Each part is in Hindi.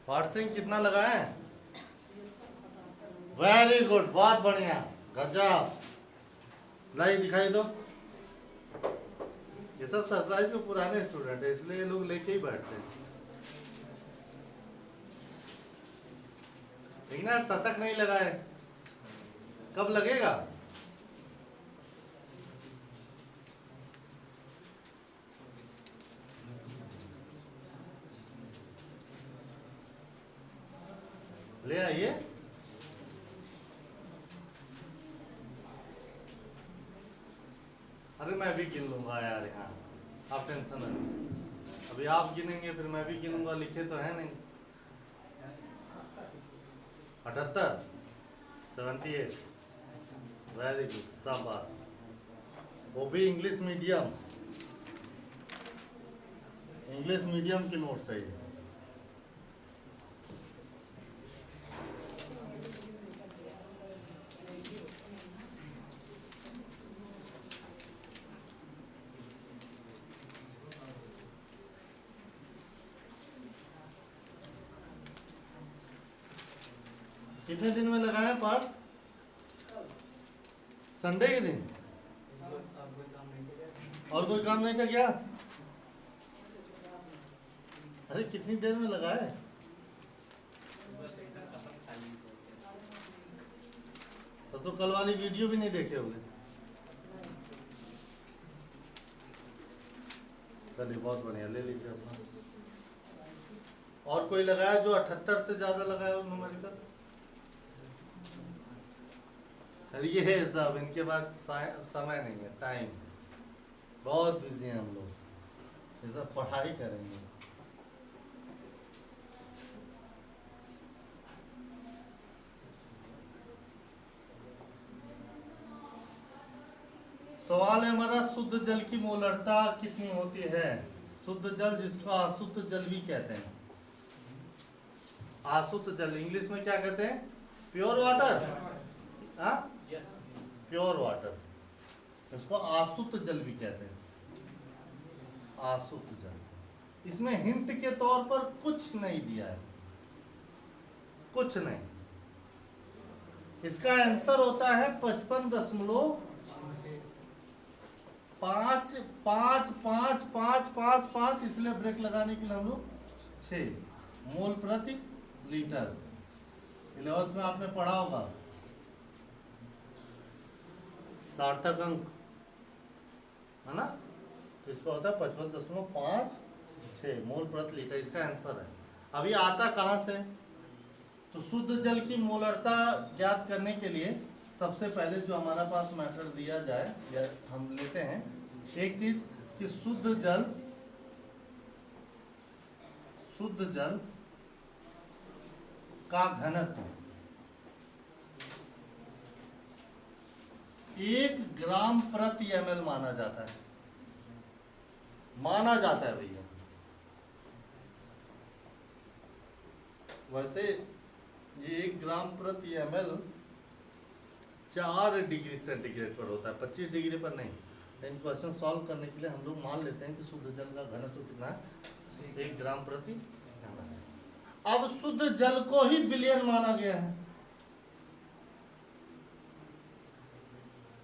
पार्सिंग कितना लगाए? वेरी गुड, बहुत बढ़िया, गजब। लाई दिखाई दो। ये सब सरप्राइज के पुराने स्टूडेंट है, इसलिए ये लोग लेके ही बैठते हैं। लेकिन यार शतक नहीं लगाए, कब लगेगा? ले आइए। अरे मैं भी गिन लूंगा यार, यहाँ आप टेंशन न लीजिए। अभी आप गिनेंगे फिर मैं भी गिनूंगा, लिखे तो है नहीं। 78, 78, वेरी गुड, शाबाश। वो भी इंग्लिश मीडियम, इंग्लिश मीडियम की नोट्स है ये। कितने दिन में लगाए पाठ? संडे के दिन। और कोई काम नहीं था क्या? अरे कितनी देर में लगाए? तब तो कल वाली वीडियो भी नहीं देखे होंगे। चलिए बहुत बढ़िया, ले लीजिए अपना। और कोई लगाया जो 78 से ज्यादा लगाया हो न्यूमेरिकल? ये है सब, इनके पास समय नहीं है, टाइम, बहुत बिजी हैं हम लोग, ये सब पढ़ाई करेंगे। सवाल है हमारा, शुद्ध जल की मोलरता कितनी होती है? शुद्ध जल जिसको अशुद्ध जल भी कहते हैं। अशुद्ध जल इंग्लिश में क्या कहते हैं? Pure water. हाँ, प्योर वाटर, इसको अशुद्ध जल भी कहते हैं, अशुद्ध जल। इसमें हिंट के तौर पर कुछ नहीं दिया है, कुछ नहीं। इसका आंसर होता है 55.5555555, इसलिए ब्रेक लगाने के लिए हम लोग 6 मोल प्रति लीटर। 11th में आपने पढ़ा होगा, सार्थक अंक है ना, तो इसका होता है 55.56 मोल प्रति लीटर, इसका आंसर है। अभी आता कहाँ से? तो शुद्ध जल की मोलरता ज्ञात करने के लिए सबसे पहले जो हमारा पास मेथड दिया जाए, या हम लेते हैं एक चीज कि शुद्ध जल का घनत्व 1 ग्राम प्रति ml माना जाता है, भैया। वैसे ये 1 ग्राम प्रति ml 4 डिग्री सेंटीग्रेड पर होता है, 25 डिग्री पर नहीं। लेकिन क्वेश्चन सॉल्व करने के लिए हम लोग मान लेते हैं कि शुद्ध जल का घनत्व कितना है, 1 ग्राम प्रति ml। अब शुद्ध जल को ही बिलियन माना गया है,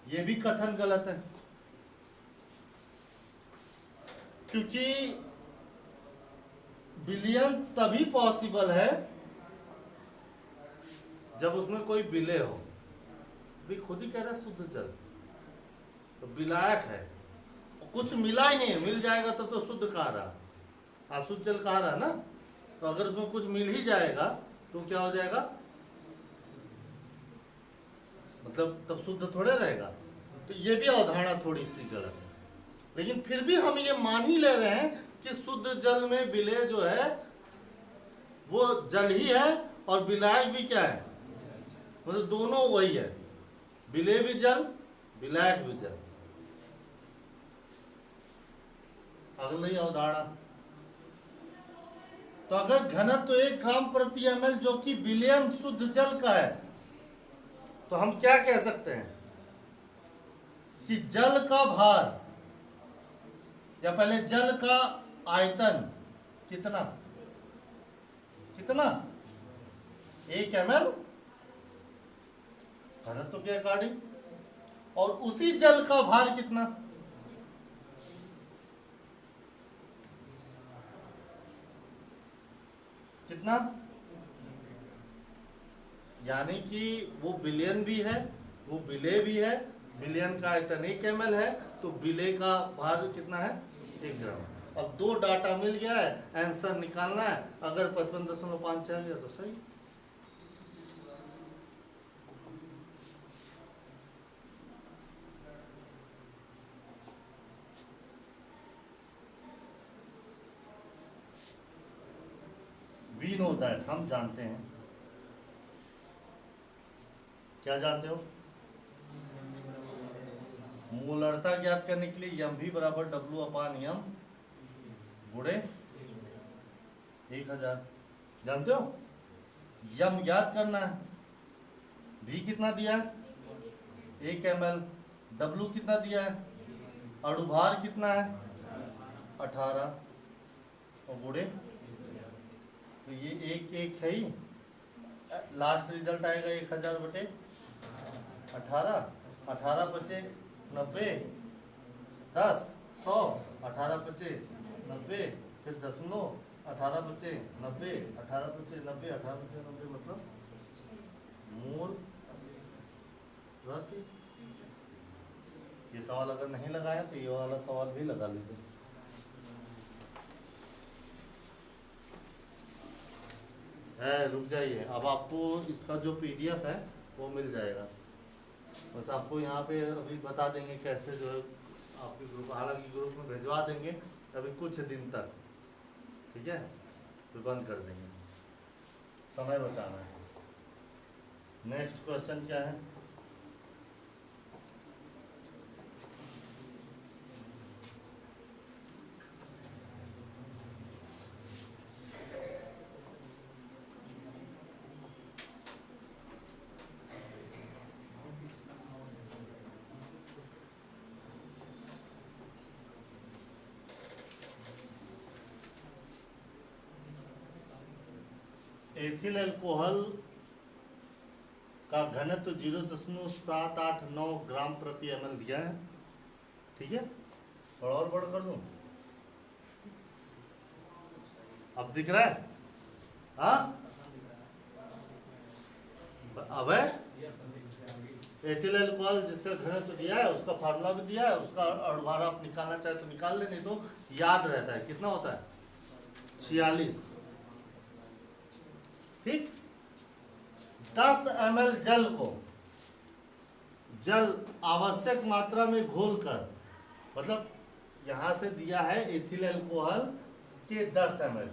यह भी कथन गलत है, क्योंकि बिलियन तभी पॉसिबल है जब उसमें कोई विलय हो। भी खुद ही कह रहा है शुद्ध जल तो विलायक है, कुछ मिला ही नहीं है, मिल जाएगा तब तो शुद्ध कहा रहा, अशुद्ध जल कहा रहा ना। तो अगर उसमें कुछ मिल ही जाएगा तो क्या हो जाएगा, मतलब तब शुद्ध थोड़े रहेगा। तो ये भी अवधारणा थोड़ी सी गलत है, लेकिन फिर भी हम ये मान ही ले रहे हैं कि शुद्ध जल में विलय जो है वो जल ही है, और विलायक भी क्या है, मतलब दोनों वही है, विलय भी जल, विलायक भी जल। अगली अवधारणा, तो अगर घनत्व 1 ग्राम प्रति ml जो कि बिलियन शुद्ध जल का है, तो हम क्या कह सकते हैं कि जल का भार, या पहले जल का आयतन कितना, कितना 1 ml घनत्व के अकॉर्डिंग। और उसी जल का भार कितना, कितना, यानी कि वो बिलियन भी है, वो बिले भी है, बिलियन का आयतन 1 ml है, तो बिले का भार कितना है 1 ग्राम। अब 2 डाटा मिल गया है, आंसर निकालना है। अगर 55.5 आ गया तो सही। वी नो दैट, हम जानते हैं। क्या जानते हो? मूलरता ज्ञात करने के लिए यम भी बराबर W/M गुणे 1000। जानते हो? यम ज्ञात करना है। भी कितना दिया है 1 ml, W कितना दिया है, अणुभार कितना है 18, और गुणे, तो ये 1 है ही। लास्ट रिजल्ट आएगा 1000/18। 18 बचे 90, 10, 100, 18 बचे 90, फिर दशमलव, 18 बचे 90, 18 बचे 90, 18 बचे 90, मतलब मूल रति। ये सवाल अगर नहीं लगाया तो ये वाला सवाल भी लगा लीजिए। रुक जाइए, अब आपको इसका जो PDF है वो मिल जाएगा। बस आपको यहाँ पे अभी बता देंगे कैसे जो है आपके ग्रुप, हालांकि ग्रुप में भिजवा देंगे अभी कुछ दिन तक, ठीक है, फिर बंद कर देंगे, समय बचाना है। नेक्स्ट क्वेश्चन क्या है? एथिल अल्कोहल का घनत्व 0.789 ग्राम प्रति ml दिया है, ठीक है। थोड़ा और बड़ा कर दूं, अब दिख रहा है? हाँ, अब है एथिल अल्कोहल जिसका घनत्व दिया है उसका फार्मूला भी दिया है, उसका अणुभार आप निकालना चाहे तो निकाल ले, नहीं तो याद रहता है। कितना होता है 46, ठीक। 10 ml जल को, जल आवश्यक मात्रा में घोलकर, मतलब यहां से दिया है एथिल अल्कोहल के 10 ml।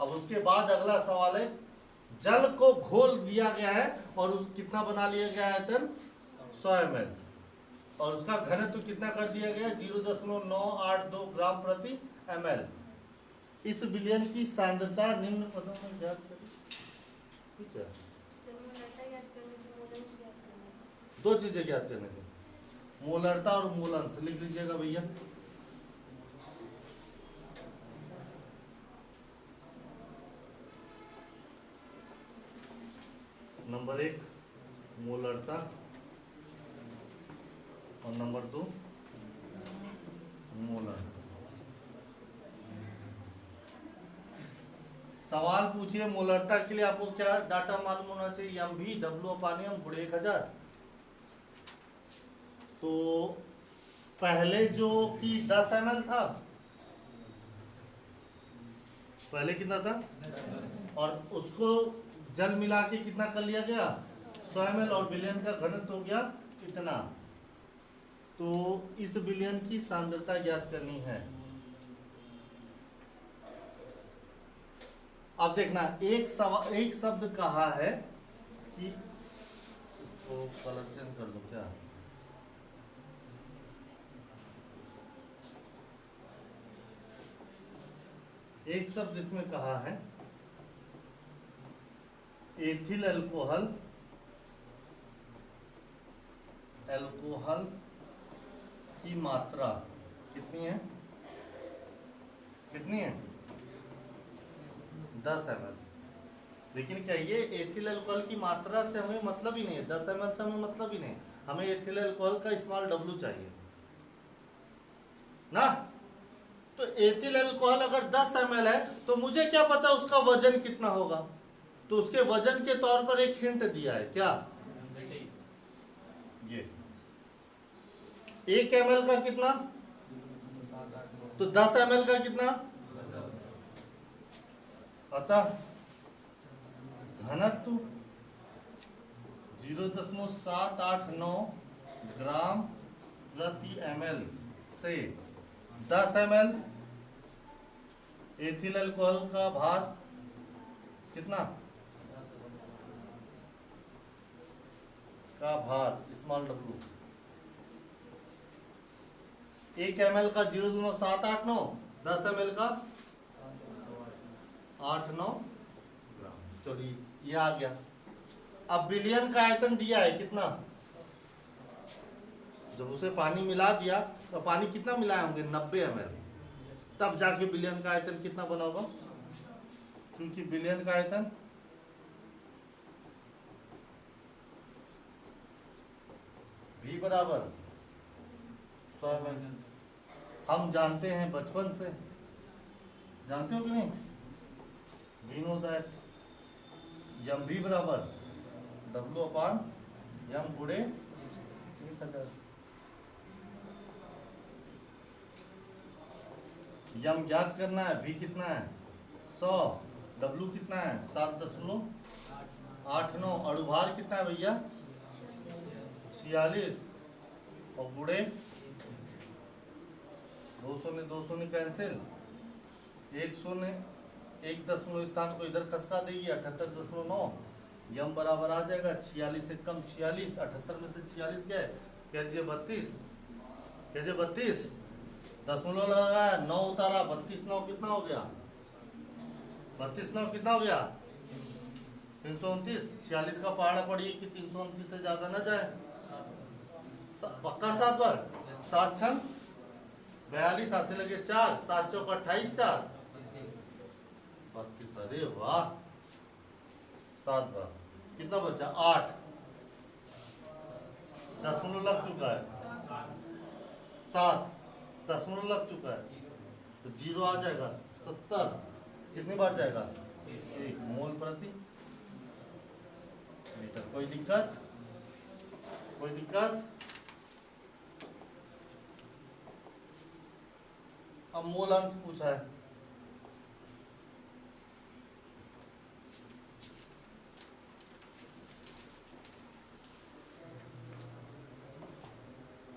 अब उसके बाद अगला सवाल है, जल को घोल दिया गया है और उस कितना बना लिया गया है आयतन 100 ml, और उसका घनत्व कितना कर दिया गया 0.982 ग्राम प्रति ml। इस विलयन की सांद्रता निम्न पदों में ज्ञात करें। ठीक है, 2 चीजें ज्ञात करने की, मूलरता और मूलांश लिख लीजिएगा भैया। नंबर 1 मूलरता और नंबर 2 मूलांश। सवाल पूछिए मूलरता के लिए आपको क्या डाटा मालूम होना चाहिए, एम भी W/M गुणे 1000। तो पहले जो कि 10 ml था, पहले कितना था, और उसको जल मिला के कितना कर लिया गया 100 ml, और विलयन का घनत्व हो गया इतना। तो इस विलयन की सांद्रता ज्ञात करनी है। अब देखना, एक शब्द कहा है कि, इसको कलर चेंज कर दो क्या, एक शब्द इसमें कहा है एथिल अल्कोहल, अल्कोहल की मात्रा कितनी है, कितनी है 10 ml। लेकिन क्या ये एथिल अल्कोहल की मात्रा से हमें मतलब ही नहीं है, 10 ml से हमें मतलब ही नहीं, हमें एथिल अल्कोहल का स्मॉल W चाहिए ना। तो एथिल अल्कोहल अगर 10 ml है तो मुझे क्या पता उसका वजन कितना होगा, तो उसके वजन के तौर पर एक हिंट दिया है, क्या ये 1 ml का कितना, तो 10 ml का कितना, अतः घनत्व 0.789 ग्राम प्रति ml से 10 ml एथिल अल्कोहल का भार कितना का भार स्मॉल w, 1 ml का 0.789, 10 ml का 89 ग्राम। चलिए ये आ गया। अब बिलियन का आयतन दिया है कितना, जब उसे पानी मिला दिया तो पानी कितना मिलाए होंगे 90 ml, तब जाके बिलियन का आयतन कितना बना होगा, क्योंकि बिलियन का आयतन V बराबर 100 ml। हम जानते हैं बचपन से, जानते हो कि नहीं, वी नो दैट यम भी बराबर W अपान यम गुणे 1000। यम ज्ञात करना है, V कितना है 100, W कितना है 7.89, अणुभार कितना है भैया 46, और गुणे 200 ने 200 कैंसिल, 1 दशमलव स्थान को इधर खसका देगी 78.9, यम बराबर आ जाएगा 46 से कम 46, 78 में से 46 गए, कहिए 32, कहिए 32, दशमलव लगाया 9 उतारा, 32 कितना हो गया, 32 कितना हो गया 329, 46 का पहाड़ा पड़िए कि 329 से ज्यादा ना जाए, पक्का 7 बार, 7 छन 42, हाथ से लगे 4, 7 चौक 28, 4 32, अरे वाह 7 बार कितना बचा 8, दशमलव लग चुका है 7, दशमलव लग चुका है तो 0 आ जाएगा 70, कितनी बार जाएगा 1 मोल प्रति लीटर। कोई दिक्कत, कोई दिक्कत। अब मोल अंश पूछा है,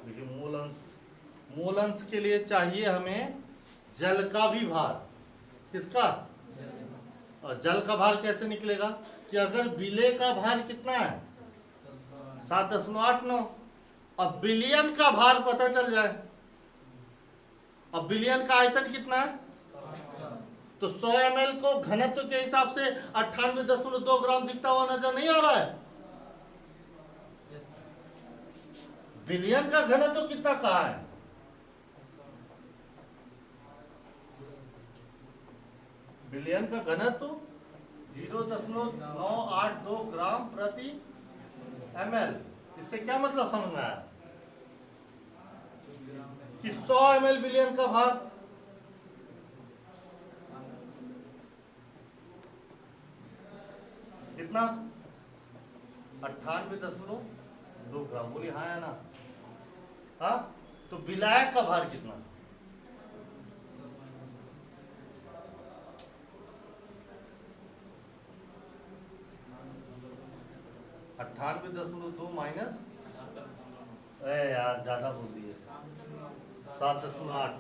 देखिए मूल अंश के लिए चाहिए हमें जल का भी भार, किसका, और जल का भार कैसे निकलेगा कि अगर विलेय का भार कितना है 7.89, अब बिलियन का भार पता चल जाए, अब बिलियन का आयतन कितना है, तो 100 ml को घनत्व के हिसाब से 98.2 ग्राम दिखता हुआ नजर नहीं आ रहा है, बिलियन का घनत्व कितना कहा है, बिलियन का घनत्व 0.982 ग्राम प्रति ml। इससे क्या मतलब समझ में आया कि 100 ml बिलियन का भार, कितना 98.2 ग्राम, बोलिए हाँ या ना, हाँ। तो विलायक का भार कितना, 98.2 माइनस, यार ज्यादा बोल दिए 7.89,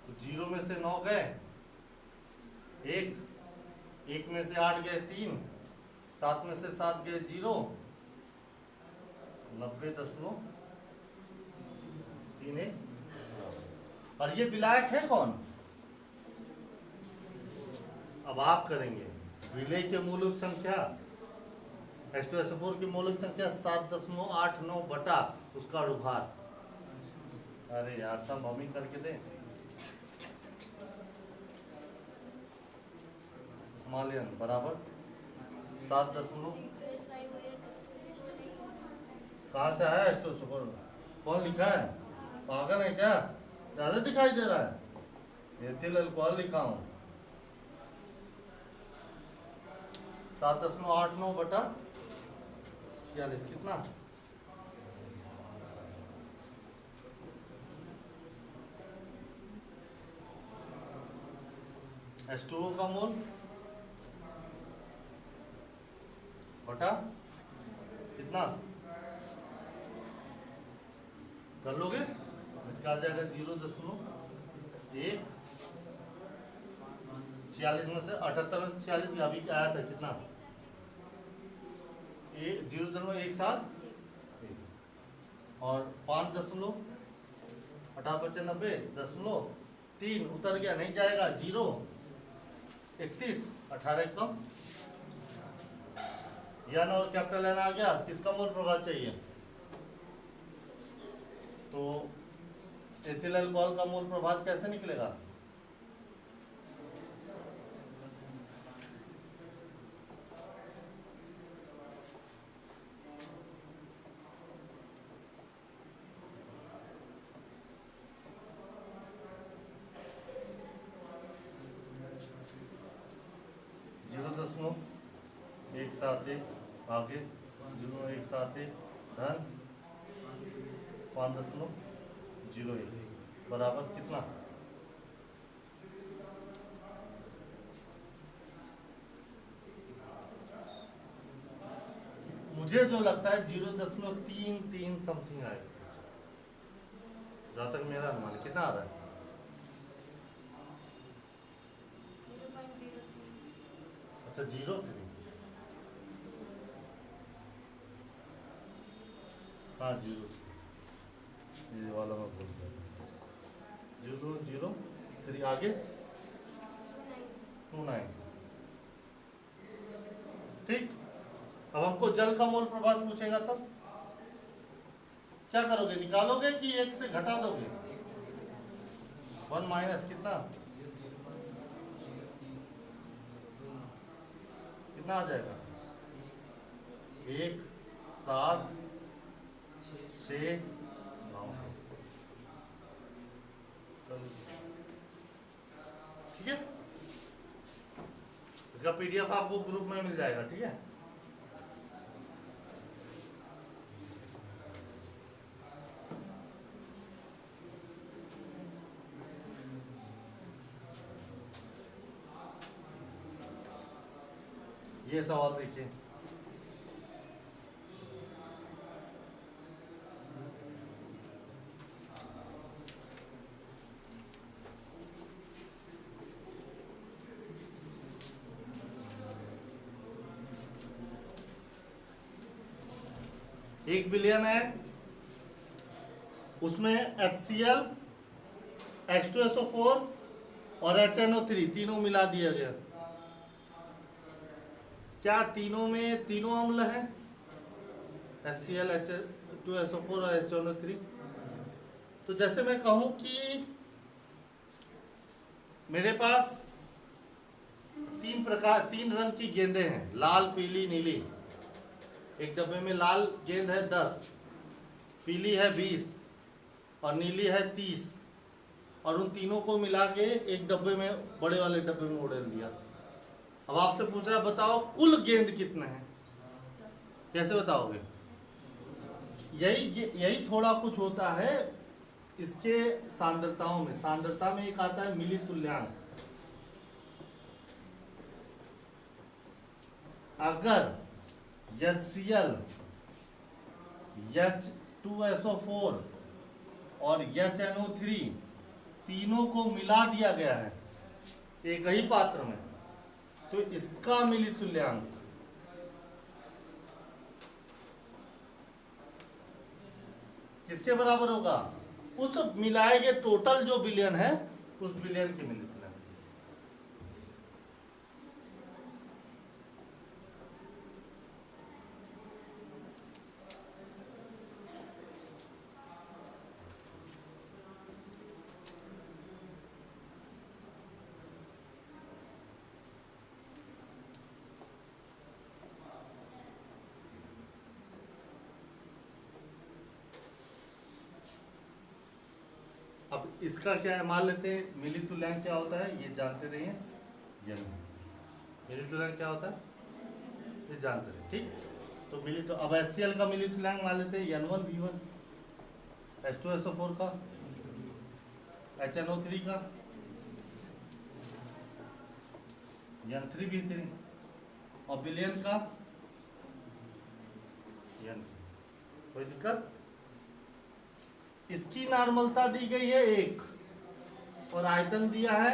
तो 0 में से 9 गए, 1 में से 8 गए 3, 7 में से 7 गए 0, 90.31। और ये विलायक है कौन, अब आप करेंगे, विलेय के मूलक संख्या H2SO4 की मौलिक संख्या 7.89 बटा उसका अणुभार। अरे यार सब हम ही करके दें, स्मॉल एन बराबर 7 दशमलव कहाँ से आया एस्ट्रो सुपर? कौन लिखा है? पागल है क्या? ज्यादा दिखाई दे रहा है? एथिल अल्कोहल लिखा हूँ। 7.89 बटा 46 कितना? H2O का मोल बटा कितना कर लोगे? इसका आ जाएगा 0.1 46 में से 78 में से 46 अभी क्या आया था कितना? 0.17 और 5.98.3 उतर गया, नहीं जाएगा 0 31 18 कम यन और कैपिटल एन आ गया। किसका मोल प्रभाव चाहिए? तो एथिल अल्कोहल का मोल प्रभाव कैसे निकलेगा? एक साथ एक आगे 0.171 धन 5.01 बराबर कितना? मुझे जो लगता है 0.33 समथिंग आएगा, जहाँ तक मेरा अनुमान है। कितना आ रहा है? 0.03। अच्छा 0.3, हाँ 0 ये वाला मैं भूल गया। 0.03 आगे 29। ठीक, अब हमको जल का मोल प्रभाव पूछेगा तब क्या करोगे? निकालोगे कि एक से घटा दोगे? 1 माइनस कितना कितना आ जाएगा? 1 7 6 9। ठीक है, इसका पीडीएफ आपको ग्रुप में मिल जाएगा। ठीक है, ये सवाल देखिए। एक बिलियन है, उसमें HCl H2SO4 और HNO3 तीनों मिला दिया गया। क्या तीनों में तीनों अम्ल हैं? HCl H2SO4 और HNO3। तो जैसे मैं कहूं कि मेरे पास तीन रंग की गेंदें हैं, लाल पीली नीली। एक डब्बे में लाल गेंद है 10, पीली है 20 और नीली है 30, और उन तीनों को मिला के एक डब्बे में, बड़े वाले डब्बे में उड़ेल दिया। अब आपसे पूछ रहा, बताओ कुल गेंद कितने हैं? कैसे बताओगे? यही थोड़ा कुछ होता है इसके सांद्रताओं में। सांद्रता में एक आता है मिली तुल्यांक। अगर HCl H2SO4 और HNO3 तीनों को मिला दिया गया है एक ही पात्र में, तो इसका मिली तुल्यांक किसके बराबर होगा? उस मिलाए गए टोटल जो बिलियन है, उस बिलियन की मिली तुल्यांक। अब इसका क्या है मान लेते हैं, मिली तुल्यांक क्या होता है ये जानते रहिए, यन मिली तुल्यांक क्या होता है ये जानते रहे, ठीक। तो मिली तो अब HCl का मिली तुल्यांक मान लेते हैं N1V1, H2SO4 का, HNO3 का, N3V3 और विलयन का N। कोई दिक्कत? इसकी नॉर्मलता दी गई है 1 और आयतन दिया है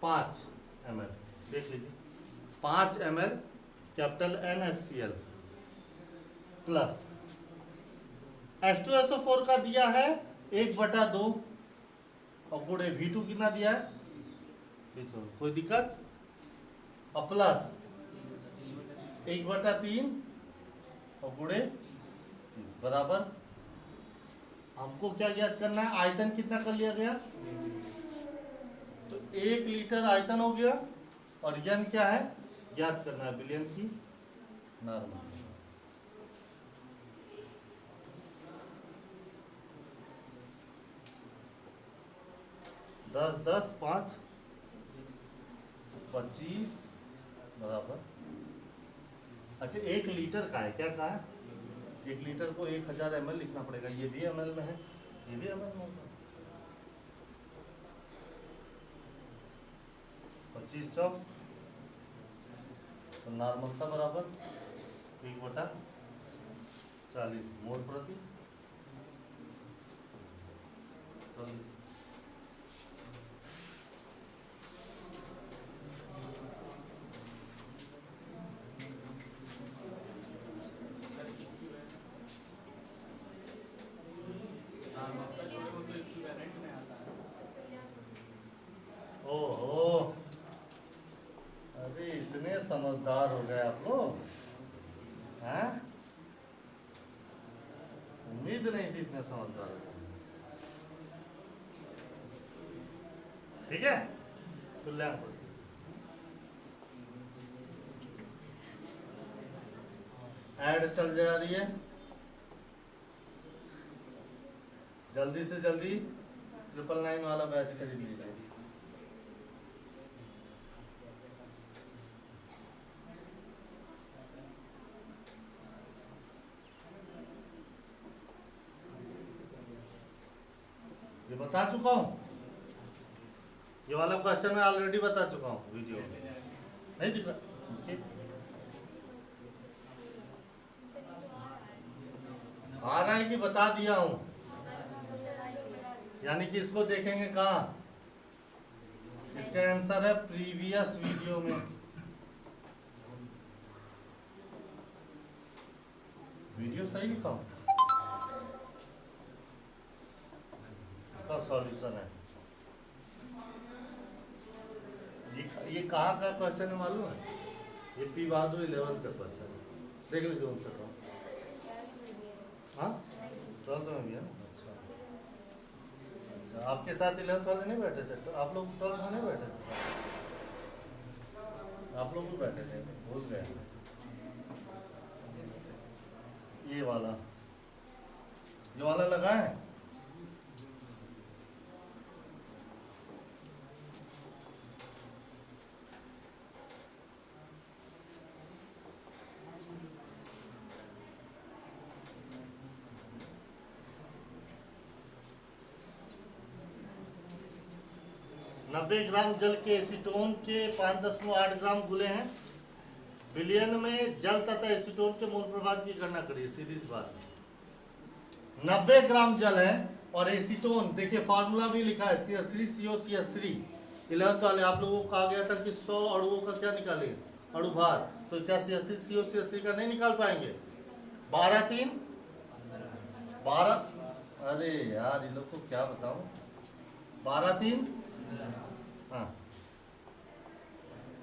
5 ml। देख लीजिए 5 ml capital NaCl plus H2SO4 का दिया है 1/2 और गुणे V2 कितना दिया है 20। कोई दिक्कत? और प्लस 1/3 और गुणे बराबर, हमको क्या ज्ञात करना है, आयतन कितना कर लिया गया, तो 1 लीटर आयतन हो गया और यन क्या है ज्ञात करना है, विलयन की नॉर्मल। दस 10 5 25 बराबर। अच्छा 1 लीटर का है, क्या कहा है 1 लीटर को 1000 ml लिखना पड़ेगा, ये भी ml में है ये भी ml में होगा। 25 चौक तो नॉर्मलता बराबर 1/40 मोल प्रति। ओहो, अरे इतने समझदार हो गए आप लोग, हैं? उम्मीद नहीं थी इतने समझदार हो गए। ठीक है, तुल्यांक ऐड चल जा रही है, जल्दी से जल्दी 999 वाला बैच खरीद लीजिए। ये बता चुका हूँ, ये वाला क्वेश्चन मैं ऑलरेडी बता चुका हूँ वीडियो में, नहीं दिख रहा? आ रहा है कि बता दिया हूँ, यानी कि इसको देखेंगे कहाँ, इसका आंसर है प्रीवियस वीडियो में। वीडियो सही लिखा हूँ, इसका सॉल्यूशन है। ये कहाँ का क्वेश्चन है मालूम है, ये पी बहादुर 11 का क्वेश्चन है, देख लीजिए उनसे कहो। हाँ 12th में भी है ना, अच्छा अच्छा। आपके साथ 11th वाले नहीं बैठे थे, तो आप लोग 12th में नहीं बैठे थे साथ? आप लोग भी बैठे थे, भूल गए। ये वाला लगा है। नब्बे ग्राम जल के एसीटोन के 5.8 ग्राम गुले हैं। विलयन में जल तथा एसीटोन के मोल प्रभाव की गणना करिए। सीधी सी बात, 90 ग्राम जल है और एसीटोन, देखिए फार्मूला भी लिखा है CH3COCH3। 11th वाले आप लोगों को कहा गया था कि 100 अणुओं का क्या निकालेंगे, अणु भार, तो क्या CH3COCH3 का नहीं निकाल पाएंगे? 12 अरे यार इन लोग को क्या बताऊं, 12 हाँ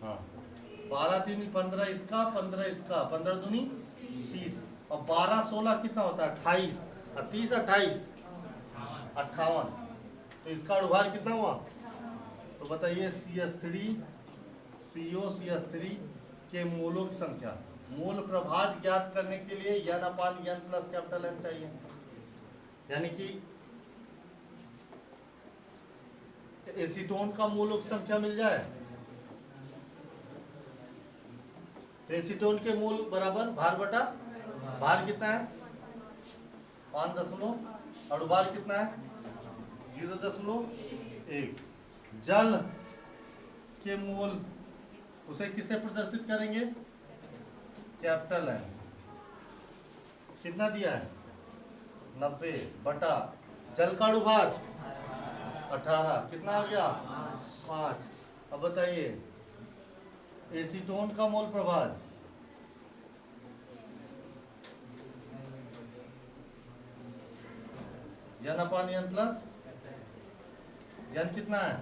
हाँ 12 15 इसका, 15 इसका, 15 दूनी 30 और 12 16 कितना होता है 28 और 30 28 58। तो इसका अणुभार कितना हुआ? तो बताइए CH3COCH3 के मोलों की संख्या। मोल प्रभाज ज्ञात करने के लिए N/N + N चाहिए, यानी कि एसीटोन का मूल संख्या मिल जाए, तो एसीटोन के मूल बराबर भार बटा भार कितना है 5 और भार कितना है 0.1। जल के मूल उसे किससे प्रदर्शित करेंगे, कैपिटल है, कितना दिया है 90 बटा जल का अणुभार 18, कितना आ गया 5। अब बताइए एसीटोन का मोल प्रभार N/N प्लस N कितना है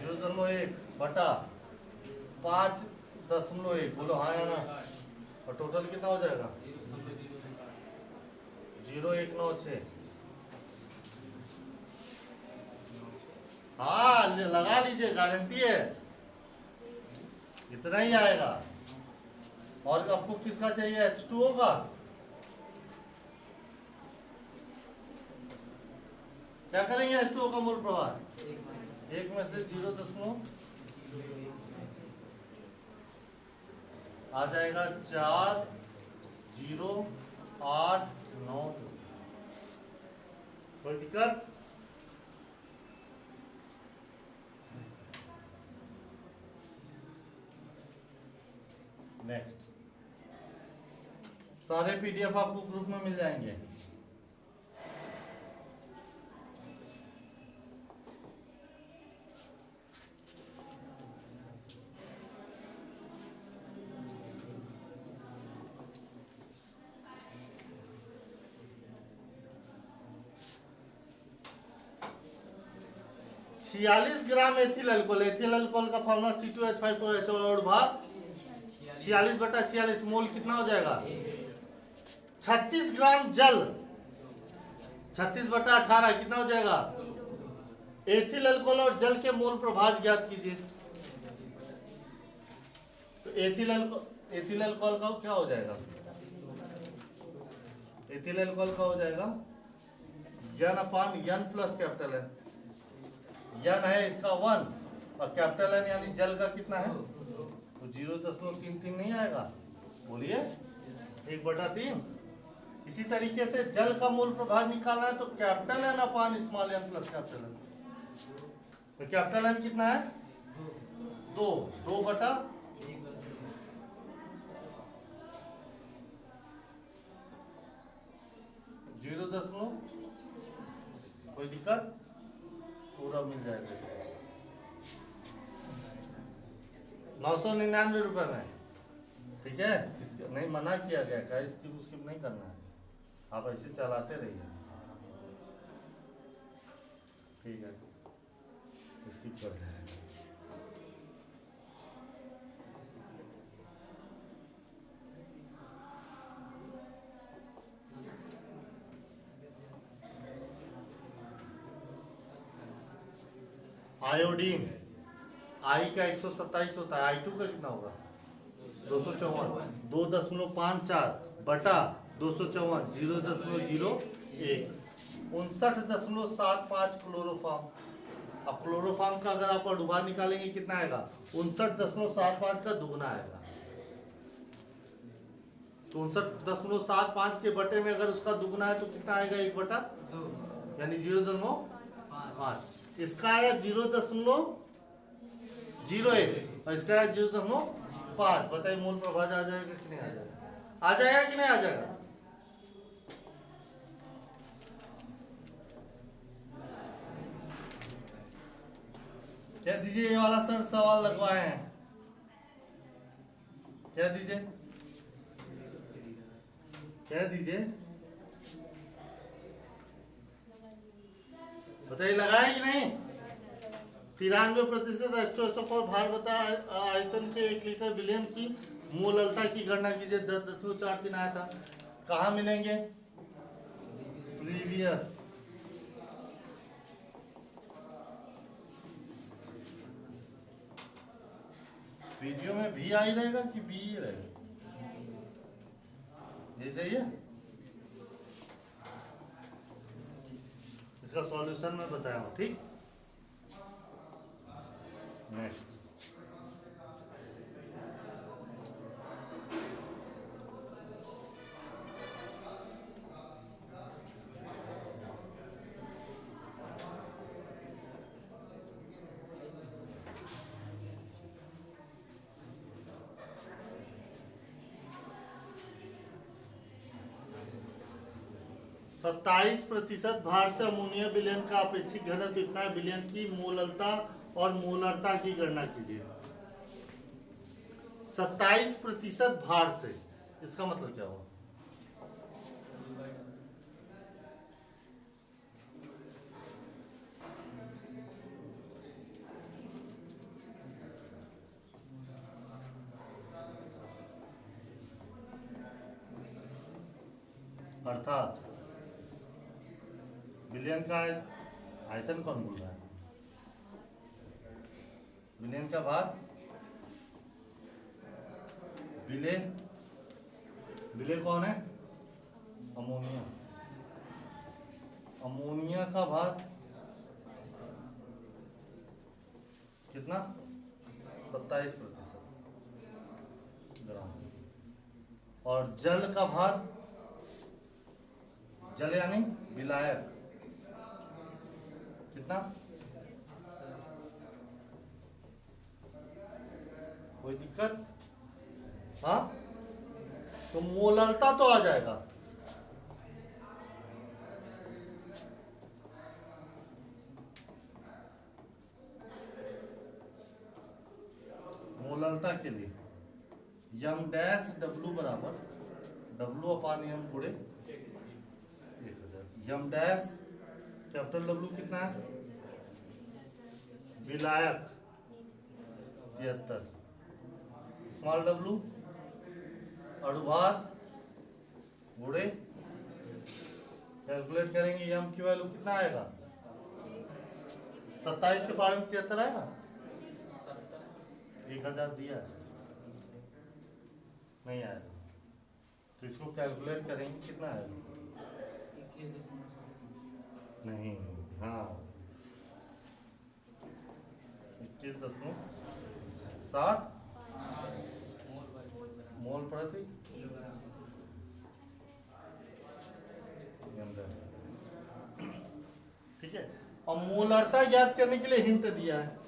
0.1 बटा 5.1, बोलो हाँ या ना, और टोटल कितना हो जाएगा 0.196। हाँ लगा लीजिए, गारंटी है इतना ही आएगा। और आपको किसका चाहिए H2O का, क्या करेंगे H2O का मूल प्रभार 1 में से 0.0 आ जाएगा 4.089। कोई दिक्कत, नेक्स्ट सारे पीडीएफ आपको ग्रुप में मिल जाएंगे। छियालीस ग्राम एथिल अल्कोहल, एथिल अल्कोहल का फॉर्मूला C2H5OH और भाग 46/46 मोल कितना हो जाएगा 36 ग्राम जल 36/18 कितना हो जाएगा। एथिल अल्कोहल और जल के मोल प्रभाज ज्ञात कीजिए। तो एथिल अल्कोहल का क्या हो जाएगा, एथिल अल्कोहल का हो जाएगा N/N प्लस कैपिटल है, N है इसका 1 और कैपिटल N यानी जल का कितना है, तो 0.33 नहीं आएगा, बोलिए 1/3। इसी तरीके से जल का मूल प्रभाव निकालना है तो capital N/n small n plus capital N। तो कैपिटल N कितना है 2 बटा 0.0, कोई दिक्कत, पूरा मिल जाएगा इसका 999 रुपए में, ठीक है। इसका नहीं मना किया गया, क्या स्किप स्किप नहीं करना है, आप ऐसे चलाते रहिए, ठीक है, स्किप कर दें। आयोडीन आई का 127 होता है, I2 का कितना होगा 254, 2.54 बटा 254 0.01, 59.75 क्लोरोफॉर्म। अब क्लोरोफॉर्म का अगर आप अणुभार निकालेंगे कितना आएगा 59.75 का दुगना आएगा। तो 59.75 के बटे में अगर उसका दुगना है तो कितना आएगा 1/2 यानी 0.5। इसका आया 0.01 और इसका आया 0.5। बताइए मूल प्रभाज आ जाएगा कि नहीं आ जाएगा, आ जाएगा कि नहीं आ जाएगा। क्या दीजिए, ये वाला सर सवाल लगवाए हैं, क्या दीजिए, क्या दीजिए, बताइए लगाए कि नहीं। 93% H2SO और भार बता आयतन के 1 लीटर विलियन की मोललता की गणना कीजिए। 10.43 आया था, कहाँ मिलेंगे प्रीवियस, वीडियो में भी आई रहेगा कि बी ही रहेगा, ये सही है। इसका सॉल्यूशन मैं बताया हूँ, ठीक। नेक्स्ट। सत्ताईस प्रतिशत भार से अमोनिया विलयन का अपेक्षित घनत्व इतना है। विलयन की मोललता और मोलरता की गणना कीजिए। 27% भार से, इसका मतलब क्या हुआ? अर्थात विलयन का आयतन कौन बोल रहा है? विलयन का भार, विलय, विलय कौन है? अमोनिया। अमोनिया का भार कितना? 27% ग्राम। और जल का भार, जल यानी विलायक, कितना? कोई दिक्कत? हाँ, तो मोललता तो आ जाएगा। मोललता के लिए यम डैश डब्लू बराबर डब्लू अपान एम गुणे 1000। यम डैश कैपिटल डब्लू कितना है? विलायक 73, स्मॉल डब्लू अणुभार गुणे, कैलकुलेट करेंगे यम की वैल्यू कितना आएगा? 27 के पार में 73 आएगा। 1000 दिया है, नहीं आएगा, तो इसको कैलकुलेट करेंगे कितना आएगा? नहीं, हाँ 21.7 मोल प्रति। ठीक है, और मोलरता ज्ञात करने के लिए हिंट दिया है।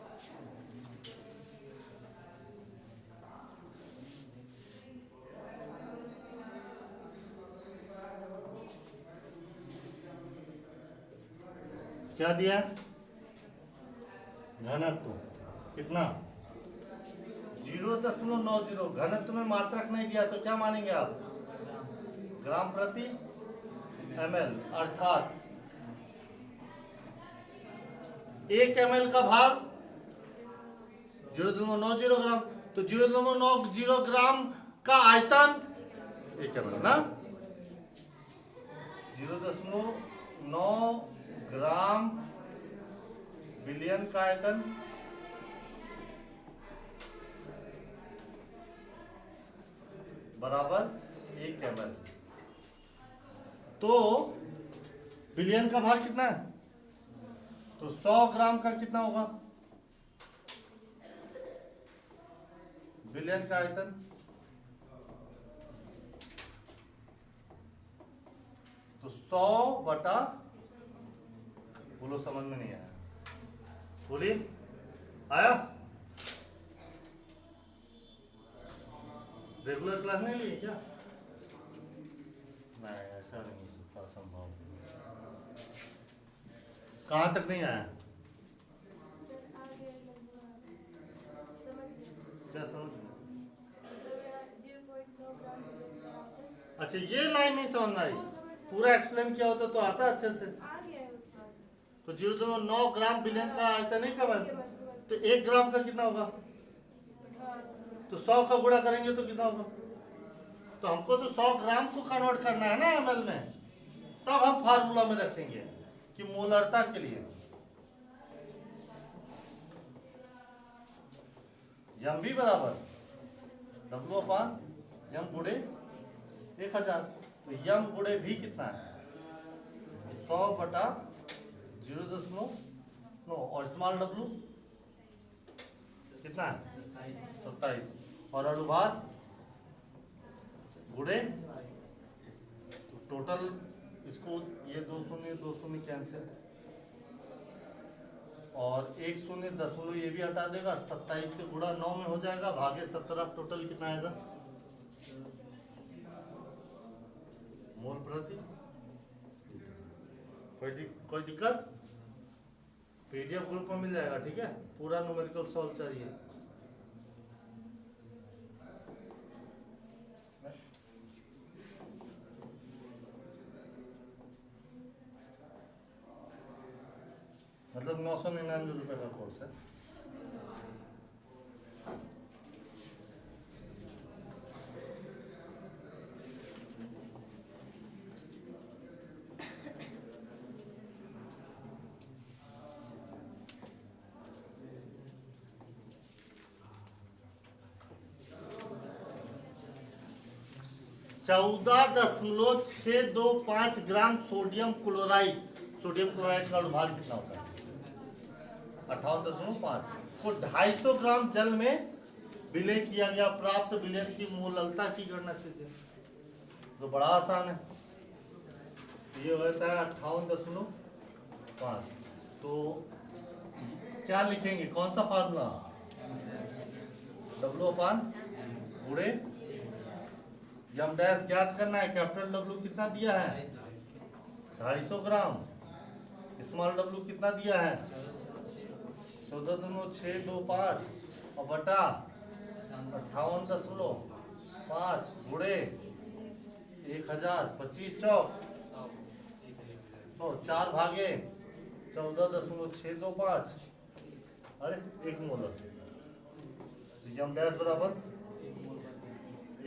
क्या दिया? घनत्व कितना? 0.90। घनत्व में मात्रक नहीं दिया तो क्या मानेंगे आप? ग्राम प्रति ml, अर्थात 1 ml का भार 0.90 ग्राम, तो 0.90 ग्राम का आयतन 1 ml ना, 0.9 ग्राम विलयन का आयतन बराबर 1 ml। तो विलयन का भार कितना है? तो 100 ग्राम का कितना होगा विलयन का आयतन? तो 100 बटा, बोलो समझ में नहीं आया, बोलिए, आया? रेगुलर क्लास नहीं ली क्या? नहीं, ऐसा नहीं हो सकता, संभव। कहाँ तक नहीं आया? क्या समझ में? अच्छा, ये लाइन नहीं समझ में आई। पूरा एक्सप्लेन किया होता तो आता अच्छे से। तो 0.9 ग्राम विलयन का आयतन नहीं कम, तो 1 ग्राम का कितना होगा? तो 100 का गुणा करेंगे तो कितना होगा? तो हमको तो 100 ग्राम को कन्वर्ट करना है ना ml में, तब हम फार्मूला में रखेंगे कि मोलरता के लिए यम भी बराबर डब्लू अपान यम गुणे 1000। तो यम गुणे भी कितना है? 100 बटा 0.9, और स्मॉल डब्लू कितना है 27 और अणुभार गुणे टोटल इसको ये 2 शून्य कैंसिल और 1 शून्य 0 ये भी हटा देगा 27 से गुणा 9 में हो जाएगा भागे 17 टोटल कितना आएगा मोल प्रति। कोई दिक्कत पीडीएफ ग्रुप में मिल जाएगा ठीक है पूरा न्यूमेरिकल सॉल्व चाहिए। मतलब 999 रुपए का कोर्स है। चौदह 14.625 ग्राम सोडियम क्लोराइड का अणुभार कितना होता है 58.5 को 250 ग्राम जल में विलय किया गया प्राप्त विलयन की मोललता की गणना कीजिए। तो बड़ा आसान है ये होता है 58.5 तो क्या लिखेंगे कौन सा फार्मूला W/, गुणे यम डैश ज्ञात करना है कैपिटल W कितना दिया है 250 ग्राम स्मॉल W कितना दिया है 14.625 और बटा 58.5 गुणे 1000 25 चौक तो 4 भागे 14.625 अरे 1 मोलर यम डैश बराबर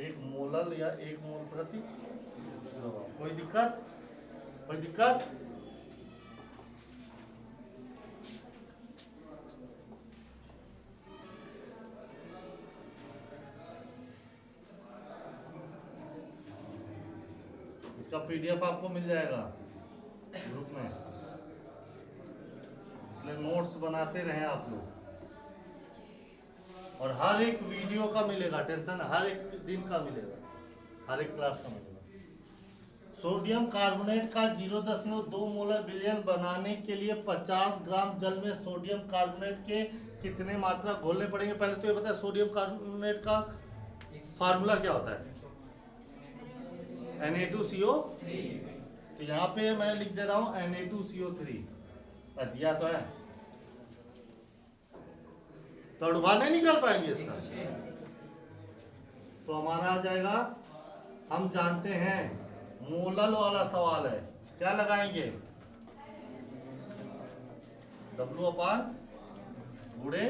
1 मोलल या 1 मोल प्रति किलोग्राम। कोई दिक्कत इसका पीडीएफ आपको मिल जाएगा ग्रुप में इसलिए नोट्स बनाते रहे आप लोग और हर एक वीडियो का मिलेगा टेंशन हर एक दिन का मिलेगा हर एक क्लास का मिलेगा। सोडियम कार्बोनेट का 0.2 मोलर विलयन बनाने के लिए 50 ग्राम जल में सोडियम कार्बोनेट के कितने मात्रा घोलने पड़ेंगे। पहले तो ये बताया सोडियम कार्बोनेट का फार्मूला क्या होता है Na2CO तो यहाँ पे मैं लिख दे रहा हूँ Na2CO3 दिया तो है तो अणुभार नहीं निकाल पाएंगे इसका तो हमारा आ जाएगा हम जानते हैं मोलल वाला सवाल है क्या लगाएंगे W/, गुणे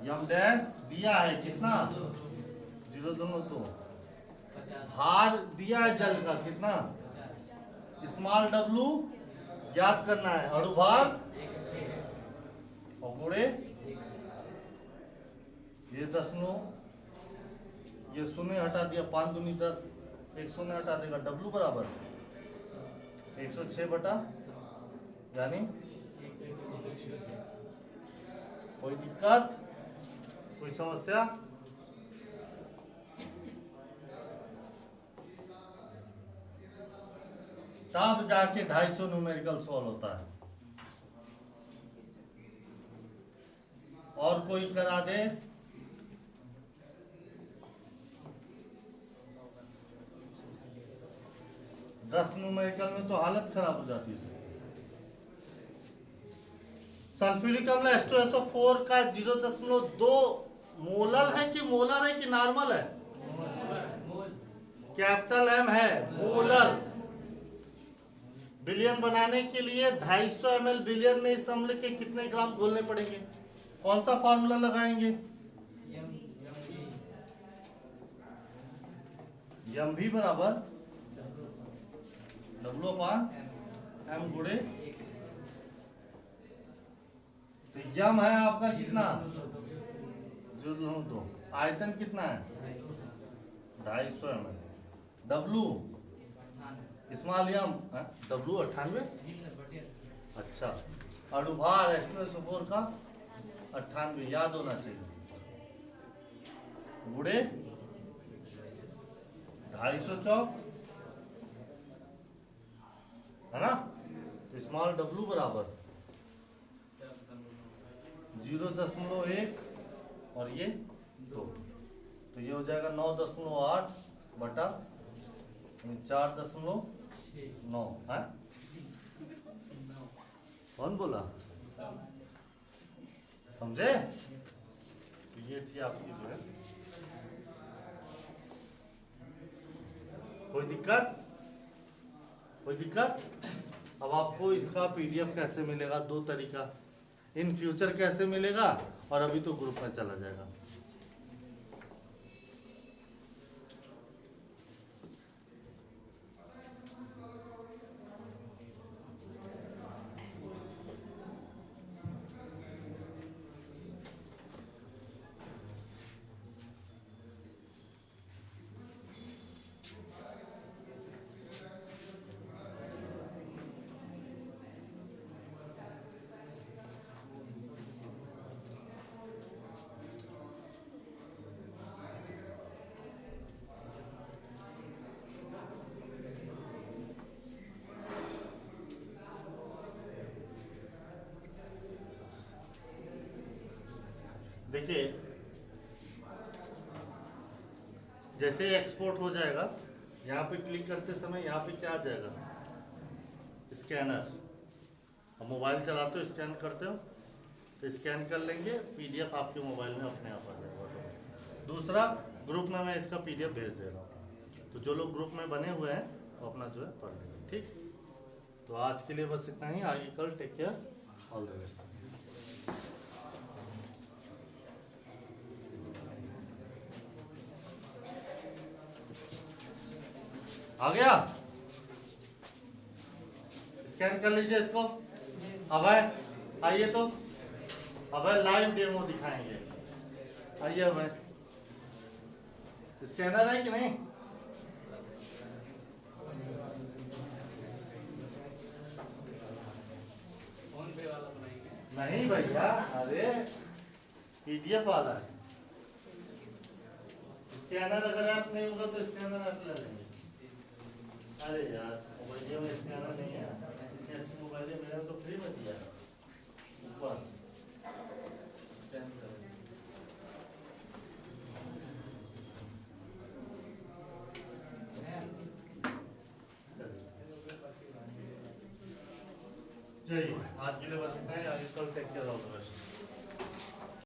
यम डैश दिया है कितना 0.2 भार दिया है जल का कितना स्मॉल W ज्ञात करना है अणुभार और गुणे ये 10 ये शून्य हटा दिया 5 दूनी 10 1 शून्य हटा देगा W बराबर 106 बटा यानी कोई दिक्कत कोई समस्या तब जाके 250 न्यूमेरिकल सॉल्व होता है। और कोई करा दे दस न्यूमेरिकल में तो हालत खराब हो जाती है। सल्फ्यूरिक अम्ल H2SO4 का 0.2 मोलल है कि मोलर है कि नॉर्मल है कैपिटल M है मोलर विलयन बनाने के लिए 250 ml विलयन में इस अम्ल के कितने ग्राम घोलने पड़ेंगे कौन सा फार्मूला लगाएंगे यम भी बराबर W/m गुणे तो यम है आपका कितना 0.2 आयतन कितना है 250 ml W स्मॉल यम W 98 अच्छा अणुभार H2SO4 का 98 याद होना चाहिए। गुड़े 250 चौक है ना। स्मॉल डब्लू बराबर 0.1 और ये 2, तो ये हो जाएगा 9.8 बटा 4.9 है। कौन बोला, समझे। तो ये थी आपकी जो है, कोई दिक्कत, कोई दिक्कत। अब आपको इसका पीडीएफ कैसे मिलेगा, दो तरीका, इन फ्यूचर कैसे मिलेगा और अभी तो ग्रुप में चला जाएगा। देखिए जैसे एक्सपोर्ट हो जाएगा, यहाँ पे क्लिक करते समय यहाँ पे क्या आ जाएगा, स्कैनर। अब मोबाइल चलाते हो, स्कैन करते हो, तो स्कैन कर लेंगे, पीडीएफ आपके मोबाइल में अपने आप आ जाएगा। दूसरा, ग्रुप में मैं इसका पीडीएफ भेज दे रहा हूँ, तो जो लोग ग्रुप में बने हुए हैं वो अपना जो है पढ़ लेंगे। ठीक, तो आज के लिए बस इतना ही। आगे कल, take care, all the best. आ गया, स्कैन कर लीजिए इसको। अब आइए, तो अब लाइव डेमो दिखाएंगे। आइए, अब स्कैनर है कि नहीं, फोन पे वाला बनाएंगे। नहीं भैया, अरे पीडीएफ वाला है। स्कैनर अगर ऐप नहीं होगा तो स्कैनर ऐप ले लेंगे। अरे यार, मोबाइल में स्कैनर नहीं है, इतनी अच्छी मोबाइल है मेरे तो फ्री में दिया ऊपर। चलिए, आज के लिए बस इतना ही। आगे कल take care, all the best.